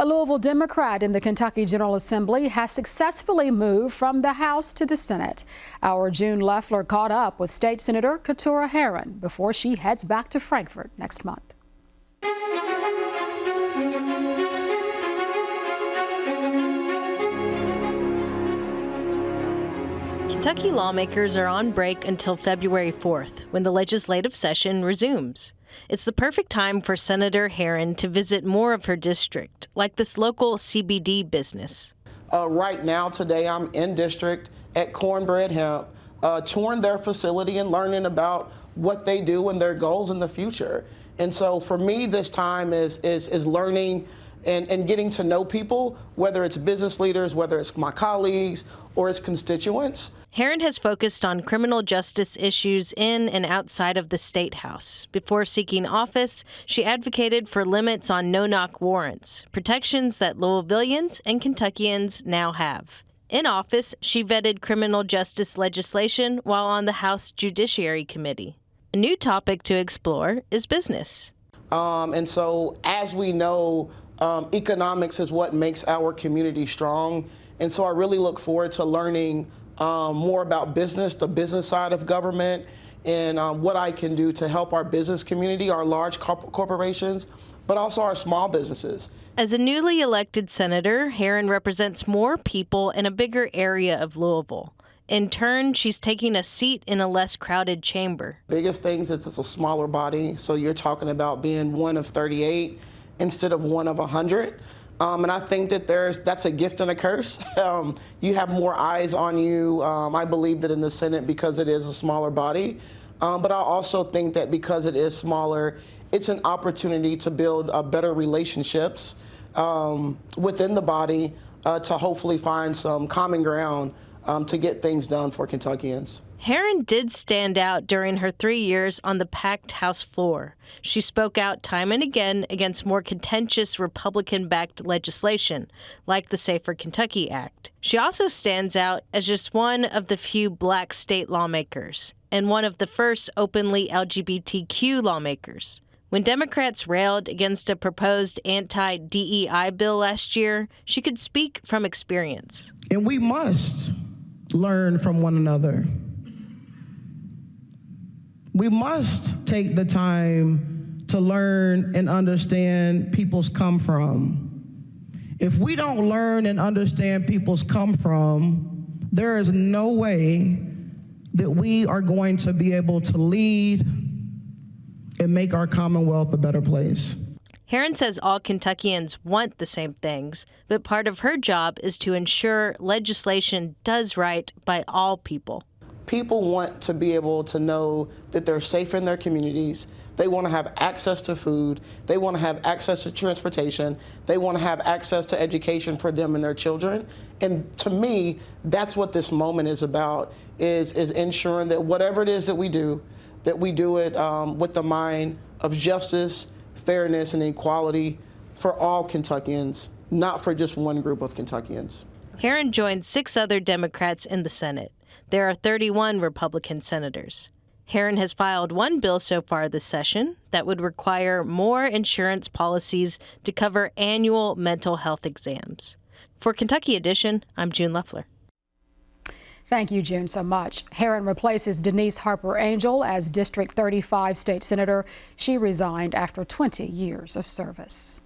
A Louisville Democrat in the Kentucky General Assembly has successfully moved from the House to the Senate. Our June Leffler caught up with State Senator Keturah Herron before she heads back to Frankfort next month. Kentucky lawmakers are on break until February 4th, when the legislative session resumes. It's the perfect time for Senator Herron to visit more of her district, like this local CBD business. Right now, today, I'm in district at Cornbread Hemp, touring their facility and learning about what they do and their goals in the future. And so for me, this time is learning and getting to know people, whether it's business leaders, whether it's my colleagues or its constituents. Herron has focused on criminal justice issues in and outside of the State House. Before seeking office, she advocated for limits on no-knock warrants, protections that Louisvillians and Kentuckians now have. In office, she vetted criminal justice legislation while on the House Judiciary Committee. A new topic to explore is business. And so, as we know, economics is what makes our community strong. And so I really look forward to learning more about business, the business side of government, and what I can do to help our business community, our large corporations, but also our small businesses. As a newly elected senator, Herron represents more people in a bigger area of Louisville. In turn, she's taking a seat in a less crowded chamber. Biggest things is it's a smaller body, so you're talking about being one of 38 instead of one of 100. And I think that that's a gift and a curse. You have more eyes on you, I believe, that in the Senate because it is a smaller body. But I also think that because it is smaller, it's an opportunity to build better relationships within the body to hopefully find some common ground to get things done for Kentuckians. Herron did stand out during her 3 years on the packed House floor. She spoke out time and again against more contentious Republican-backed legislation, like the Safer Kentucky Act. She also stands out as just one of the few black state lawmakers and one of the first openly LGBTQ lawmakers. When Democrats railed against a proposed anti-DEI bill last year, she could speak from experience. And we must learn from one another. We must take the time to learn and understand people's come from. If we don't learn and understand people's come from, there is no way that we are going to be able to lead and make our Commonwealth a better place. Herron says all Kentuckians want the same things, but part of her job is to ensure legislation does right by all people. People want to be able to know that they're safe in their communities. They want to have access to food. They want to have access to transportation. They want to have access to education for them and their children. And to me, that's what this moment is about, is ensuring that whatever it is that we do it with the mind of justice, fairness, and equality for all Kentuckians, not for just one group of Kentuckians. Herron joined 6 other Democrats in the Senate. There are 31 Republican senators. Herron has filed one bill so far this session that would require more insurance policies to cover annual mental health exams. For Kentucky Edition, I'm June Leffler. Thank you, June, so much. Herron replaces Denise Harper Angel as District 35 state senator. She resigned after 20 years of service.